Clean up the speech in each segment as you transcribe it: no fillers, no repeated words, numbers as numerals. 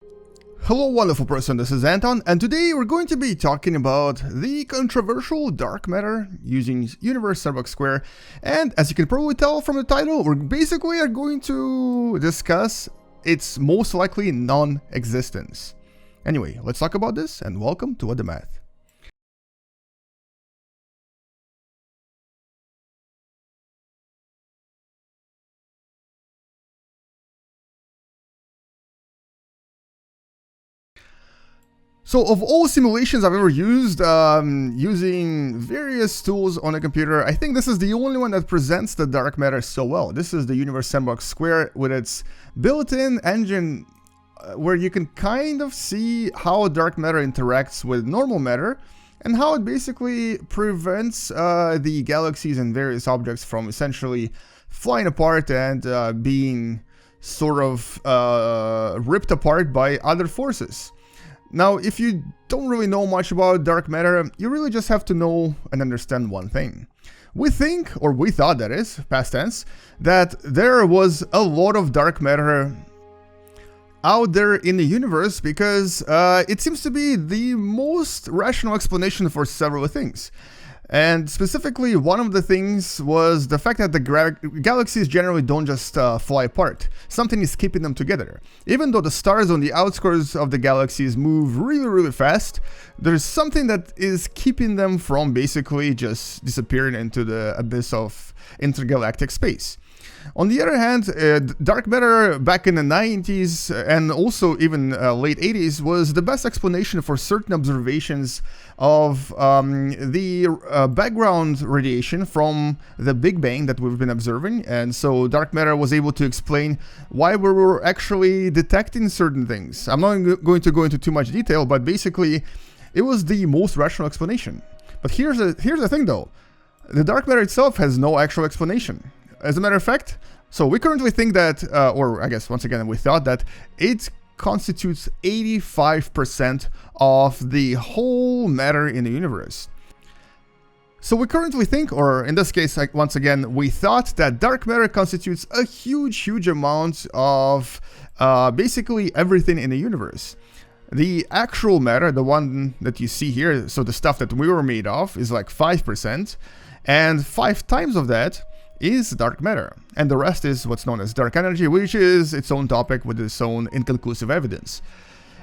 Hello wonderful person, this is Anton, and today we're going to be talking about the controversial dark matter using universe Starbucks Square. And as you can probably tell from the title, we're basically going to discuss its most likely non-existence. Anyway, let's talk about this, and welcome to What the Math. So of all simulations I've ever used, using various tools on a computer, I think this is the only one that presents the dark matter so well. This is the Universe Sandbox Square with its built-in engine where you can kind of see how dark matter interacts with normal matter and how it basically prevents the galaxies and various objects from essentially flying apart and being sort of ripped apart by other forces. Now, if you don't really know much about dark matter, you really just have to know and understand one thing. We think, or we thought that is, past tense, that there was a lot of dark matter out there in the universe because it seems to be the most rational explanation for several things. And specifically, one of the things was the fact that the galaxies generally don't just fly apart. Something is keeping them together. Even though the stars on the outskirts of the galaxies move really fast, there's something that is keeping them from basically just disappearing into the abyss of intergalactic space. On the other hand, dark matter back in the 90s and also even late 80s was the best explanation for certain observations of the background radiation from the Big Bang that we've been observing. And so dark matter was able to explain why we were actually detecting certain things. I'm not going to go into too much detail, but basically it was the most rational explanation. But here's the thing though. The dark matter itself has no actual explanation. As a matter of fact, so we currently think that, or I guess once again we thought that it constitutes 85% of the whole matter in the universe. So we currently think, or in this case, like, once again, we thought that dark matter constitutes a huge amount of basically everything in the universe. The actual matter, the one that you see here, so the stuff that we were made of, is like 5%, and 5 times of that is dark matter, and the rest is what's known as dark energy, which is its own topic with its own inconclusive evidence.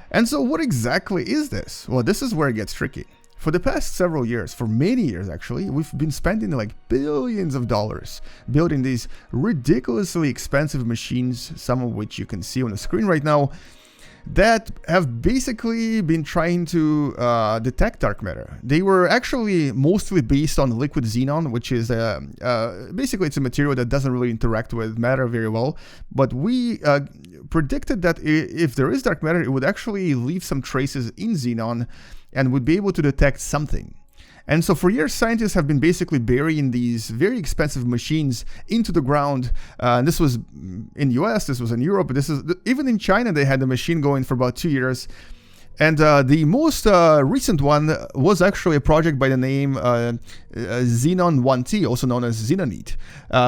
And so what exactly is this? Well, this is where it gets tricky. For the past several years, for many years actually, we've been spending like billions of dollars building these ridiculously expensive machines, some of which you can see on the screen right now, that have basically been trying to detect dark matter. They were actually mostly based on liquid xenon, which is basically it's a material that doesn't really interact with matter very well. But we predicted that if there is dark matter, it would actually leave some traces in xenon and would be able to detect something. And so for years, scientists have been basically burying these very expensive machines into the ground. And this was in the US, this was in Europe, even in China, they had the machine going for about 2 years. And the most recent one was actually a project by the name Xenon 1T, also known as Xenonite,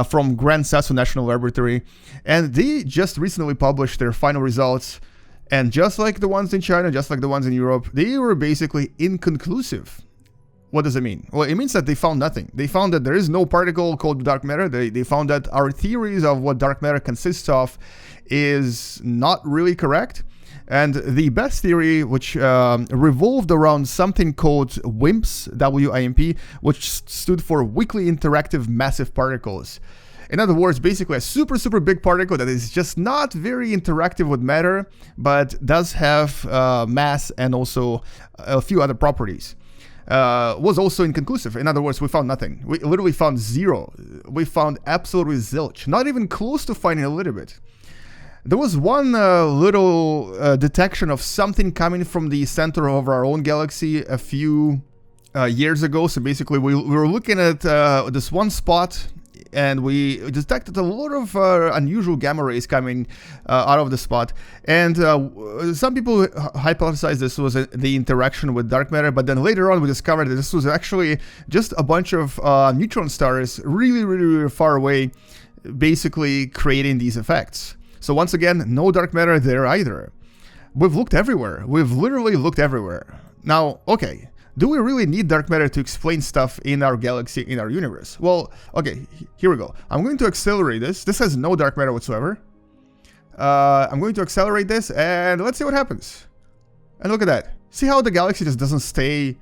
from Gran Sasso National Laboratory. And they just recently published their final results. And just like the ones in China, just like the ones in Europe, they were basically inconclusive. What does it mean? Well, it means that they found nothing. They found that there is no particle called dark matter. They found that our theories of what dark matter consists of is not really correct. And the best theory, which revolved around something called WIMPs, W-I-M-P, which stood for Weakly Interactive Massive Particles. In other words, basically a super big particle that is just not very interactive with matter, but does have mass and also a few other properties. Was also inconclusive. In other words, we found nothing. We literally found zero. We found absolutely zilch. Not even close to finding a little bit. There was one little detection of something coming from the center of our own galaxy a few years ago. So basically, we were looking at this one spot, and we detected a lot of unusual gamma rays coming out of the spot. And some people hypothesized this was the interaction with dark matter, but then later on we discovered that this was actually just a bunch of neutron stars really far away, basically creating these effects. So once again, no dark matter there either. we've looked everywhere. We've literally looked everywhere. Now, okay, do we really need dark matter to explain stuff in our galaxy, in our universe? Well, okay, here we go. I'm going to accelerate this. This has no dark matter whatsoever. I'm going to accelerate this, and let's see what happens. And look at that. See how the galaxy just doesn't stay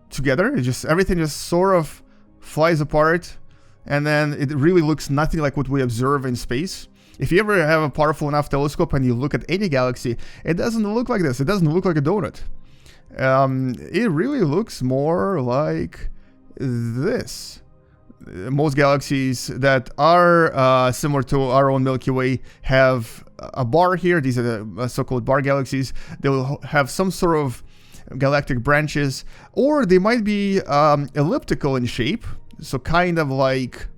together? It just, everything just sort of flies apart, and then it really looks nothing like what we observe in space. If you ever have a powerful enough telescope and you look at any galaxy, it doesn't look like this. It doesn't look like a donut. It really looks more like this. Most galaxies that are similar to our own Milky Way have a bar here. These are the so-called bar galaxies. They will have some sort of galactic branches, or they might be elliptical in shape, so kind of like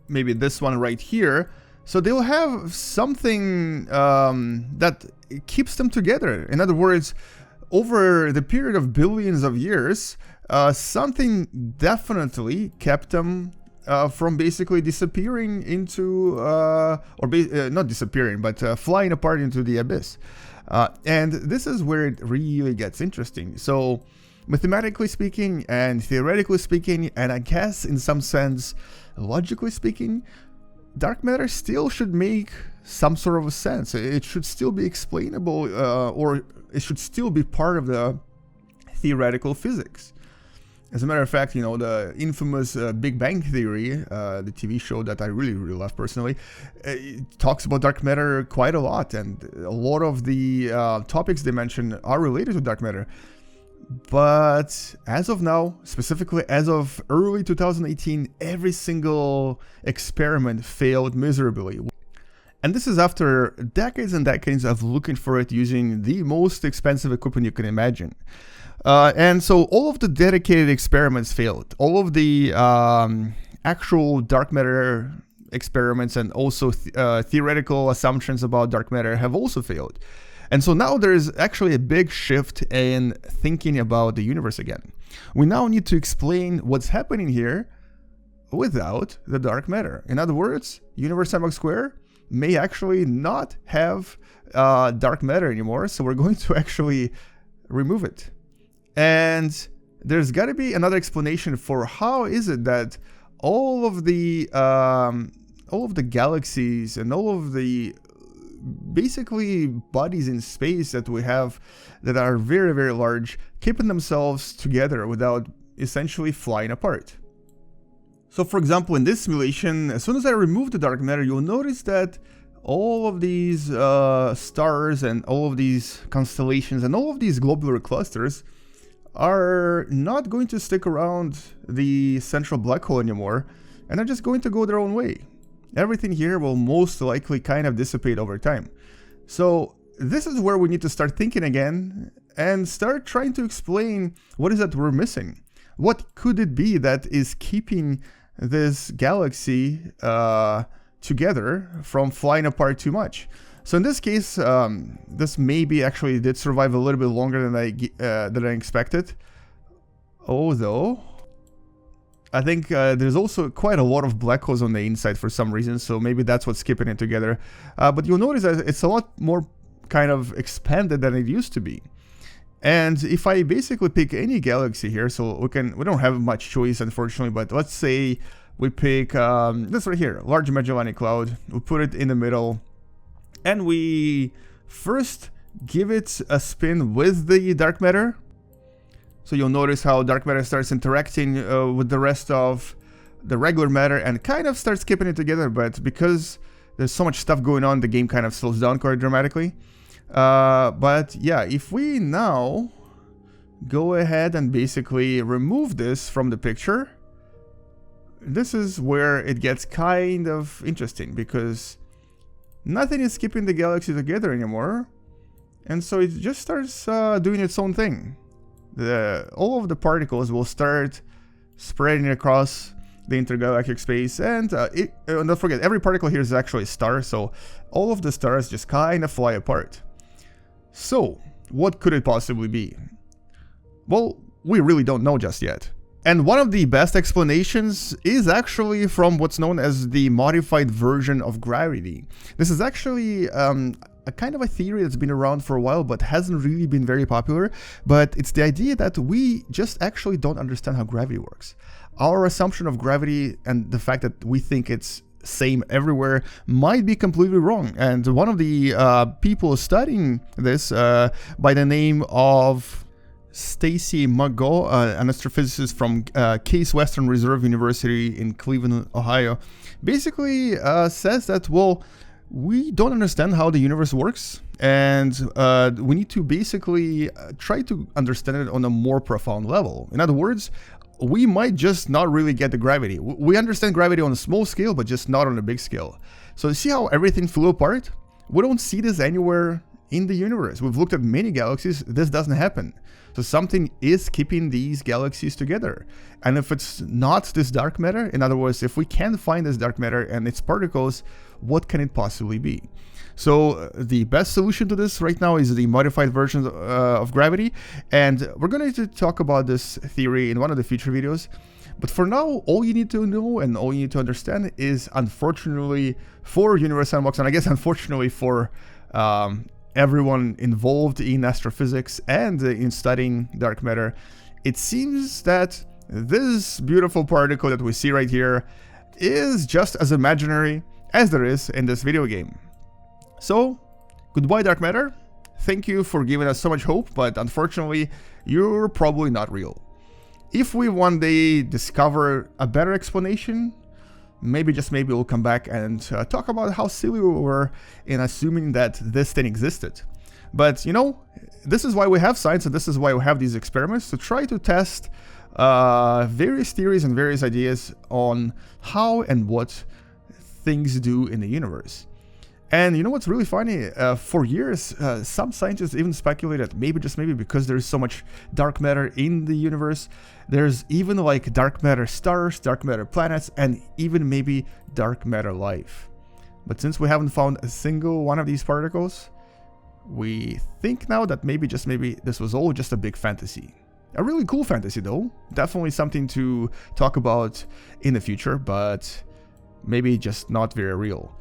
maybe this one right here. So they'll have something that keeps them together. In other words, over the period of billions of years, something definitely kept them from basically disappearing into, not disappearing, but flying apart into the abyss. And this is where it really gets interesting. So mathematically speaking and theoretically speaking, and I guess in some sense, logically speaking, dark matter still should make some sort of a sense. It should still be explainable, or it should still be part of the theoretical physics. As a matter of fact, you know, the infamous Big Bang Theory, the TV show that I really, really love personally, it talks about dark matter quite a lot, and a lot of the topics they mention are related to dark matter. But as of now, specifically as of early 2018, every single experiment failed miserably. And this is after decades and decades of looking for it using the most expensive equipment you can imagine. And so all of the dedicated experiments failed. All of the actual dark matter experiments and also theoretical assumptions about dark matter have also failed. And so now there's actually a big shift in thinking about the universe again. We now need to explain what's happening here without the dark matter. In other words, universe sandbox square may actually not have dark matter anymore, so we're going to actually remove it. And there's got to be another explanation for how is it that all of the galaxies and all of the basically bodies in space that we have that are very, very large, keeping themselves together without essentially flying apart. So for example, in this simulation, as soon as I remove the dark matter, you'll notice that all of these stars and all of these constellations and all of these globular clusters are not going to stick around the central black hole anymore, and are just going to go their own way. Everything here will most likely kind of dissipate over time. So this is where we need to start thinking again and start trying to explain what is that we're missing. What could it be that is keeping this galaxy together from flying apart too much? So in this case, this maybe actually did survive a little bit longer than I expected. Although I think there's also quite a lot of black holes on the inside for some reason, so maybe that's what's keeping it together. But you'll notice that it's a lot more kind of expanded than it used to be. And if I basically pick any galaxy here, so we don't have much choice unfortunately, but let's say we pick this right here, Large Magellanic Cloud. We put it in the middle, and we first give it a spin with the dark matter. So you'll notice how dark matter starts interacting with the rest of the regular matter and kind of starts keeping it together, but because there's so much stuff going on, the game kind of slows down quite dramatically. But yeah, if we now go ahead and basically remove this from the picture, this is where it gets kind of interesting, because nothing is keeping the galaxy together anymore, and so it just starts doing its own thing. All of the particles will start spreading across the intergalactic space, and don't forget, every particle here is actually a star, so all of the stars just kind of fly apart. So, what could it possibly be? Well, we really don't know just yet. And one of the best explanations is actually from what's known as the modified version of gravity. This is actually a kind of a theory that's been around for a while but hasn't really been very popular. But it's the idea that we just actually don't understand how gravity works. Our assumption of gravity and the fact that we think it's same everywhere might be completely wrong. And one of the people studying this by the name of Stacy McGaw, an astrophysicist from Case Western Reserve University in Cleveland, Ohio, basically says that, well, we don't understand how the universe works, and we need to basically try to understand it on a more profound level. In other words, we might just not really get the gravity. We understand gravity on a small scale, but just not on a big scale. So you see how everything flew apart? We don't see this anywhere in the universe. We've looked at many galaxies, this doesn't happen. So something is keeping these galaxies together. And if it's not this dark matter, in other words, if we can't find this dark matter and its particles, what can it possibly be? So the best solution to this right now is the modified version of gravity. And we're going to talk about this theory in one of the future videos. But for now, all you need to know and all you need to understand is, unfortunately for Universe Sandbox, and I guess unfortunately for everyone involved in astrophysics and in studying dark matter, it seems that this beautiful particle that we see right here is just as imaginary as there is in this video game. So, goodbye dark matter, thank you for giving us so much hope, but unfortunately, you're probably not real. If we one day discover a better explanation, maybe, just maybe, we'll come back and talk about how silly we were in assuming that this thing existed. But, you know, this is why we have science, and this is why we have these experiments, to try to test various theories and various ideas on how and what things do in the universe. And you know what's really funny? For years, some scientists even speculated maybe, just maybe, because there's so much dark matter in the universe, there's even like dark matter stars, dark matter planets, and even maybe dark matter life. But since we haven't found a single one of these particles, we think now that maybe, just maybe, this was all just a big fantasy. A really cool fantasy though, definitely something to talk about in the future, but maybe just not very real.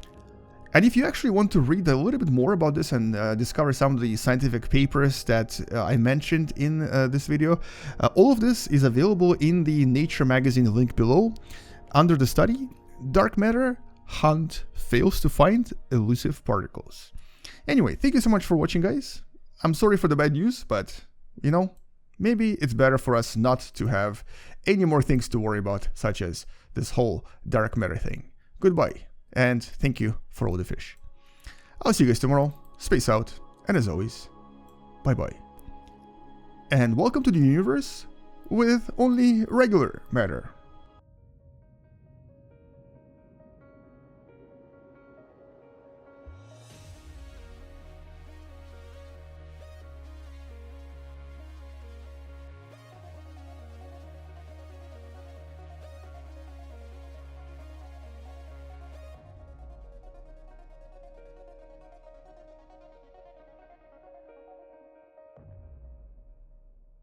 And if you actually want to read a little bit more about this and discover some of the scientific papers that I mentioned in this video, all of this is available in the Nature magazine link below. Under the study, Dark Matter Hunt Fails to Find Elusive Particles. Anyway, thank you so much for watching, guys. I'm sorry for the bad news, but, you know, maybe it's better for us not to have any more things to worry about, such as this whole dark matter thing. Goodbye. And thank you for all the fish. I'll see you guys tomorrow. Space out. And as always, bye-bye. And welcome to the universe with only regular matter.